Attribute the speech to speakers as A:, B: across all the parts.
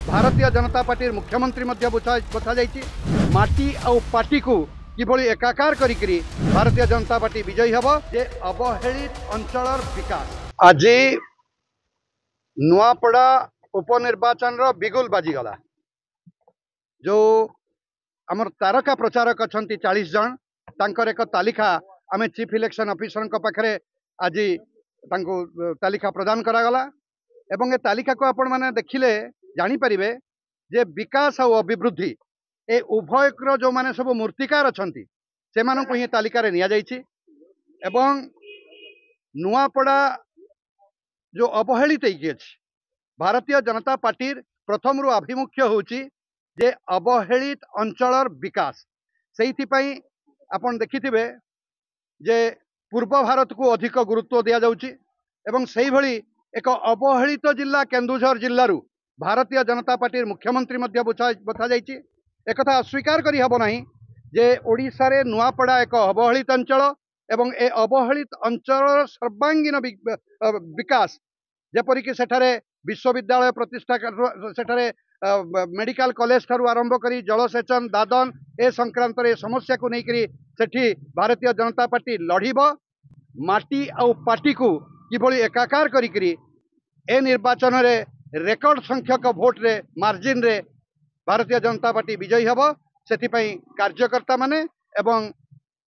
A: Bharatiya Janata party मुख्यमंत्री बछा जाइछि। माटी आउ पार्टी को किभली एकाकार करी भारतीय जनता पार्टी विजयी हब जे अवहेलित अंचल विकास। आज नुआपड़ा उपनिर्वाचन बिगुल बाजीगला। जो आमर तारका प्रचारक अच्छा 40 जन तांकर एक तालिका आम चीफ इलेक्शन ऑफिसर पाखे आज तालिका प्रदान करागला। एवं ए तालिका को आपण मैंने देखिले जानीपारे जे विकास और अभिवृद्धि ए उभयकर जो माने सब मूर्तिकार अच्छा से ही तालिकार एवं नुआपड़ा जो अवहेलित अच्छी भारतीय जनता पार्टी प्रथम रु आभिमुख्य होची जे अवहेलित अंचल विकास। से आपण देखिथिबे जे पूर्व भारत को अधिक गुरुत्व दिया जाउची एवं सेही भली एक अवहेलित जिला केन्दुझर जिल्लारू भारतीय जनता पार्टी मुख्यमंत्री बछा जाइछि। एक कथा अस्वीकार करि हबो नाही जे ओडिशा रे नुआपड़ा एक अवहेलित अंचल एवं ए अवहेलित अंचल सर्वांगीन विकास जेपरिक सेठारे विश्वविद्यालय प्रतिष्ठा सेठारे मेडिकल कॉलेज ठारू आरंभ करी जलसेचन दादन ए संक्रांत समस्या को लेकर सेठी भारतीय जनता पार्टी लड़ब। माटी आउ पार्टी को किभली एकाकार करी ए निर्वाचन रे रेकर्ड संख्यक भोट रे मार्जिन रे भारतीय जनता पार्टी विजयी हब। सेथिपई कार्यकर्ता माने एवं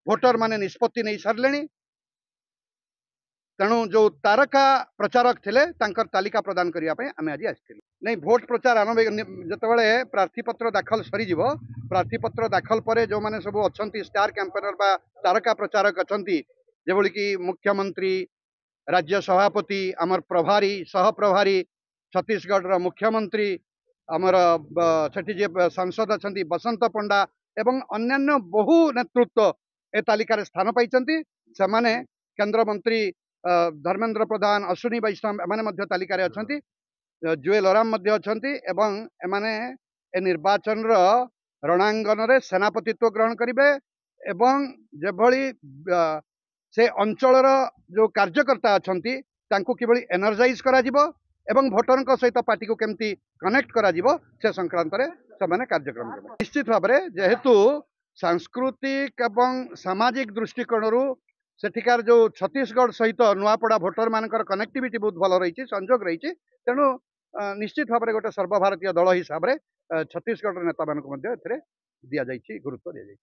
A: भोटर माने निष्पत्ति नहीं सारे। तेणु जो तारका प्रचारक थे तालिका प्रदान करने आम आज आसलु। नहीं भोट प्रचार आरंभ जिते प्रार्थीपत्र दाखल सरी प्रार्थीपत्र दाखल पर जो मैंने सब अच्छा स्टार कैंपेनर बा तारका प्रचारक अच्छा जेभली कि मुख्यमंत्री राज्य सभापति आमर प्रभारी सह प्रभारी छत्तीसगढ़ मुख्यमंत्री आमर सेठी जे सांसद अच्छा बसंत पंडा एवं अन्यान्य बहु नेतृत्व ए तालिकार स्थान पाई केंद्र मंत्री धर्मेंद्र प्रधान अश्विनी वैष्णव एमाने तालिकार अच्छा जुएल ओराम अच्छा एवं एमाने ए निर्वाचन रणांगन रे सेनापतित्व ग्रहण करेंगे एवं जेभली से अंचल जो कार्यकर्ता अच्छा किभली एनर्जाइज करा एवं भोटर सहित पार्टी को केमती कनेक्ट करा से संक्रांत से कार्यक्रम करेंगे। निश्चित भाव में जेहेतु सांस्कृतिक एवं सामाजिक दृष्टिकोण सेठिकार जो छत्तीसगढ़ सहित नुआपड़ा भोटर मानकर कनेक्टिविटी बहुत भल रही संजोग रही तेणु निश्चित भाव में गोटे सर्वभारतीय दल हिसाब से छत्तीसगढ़ नेता मानक दि जाइए गुरुत्व दि जाइए।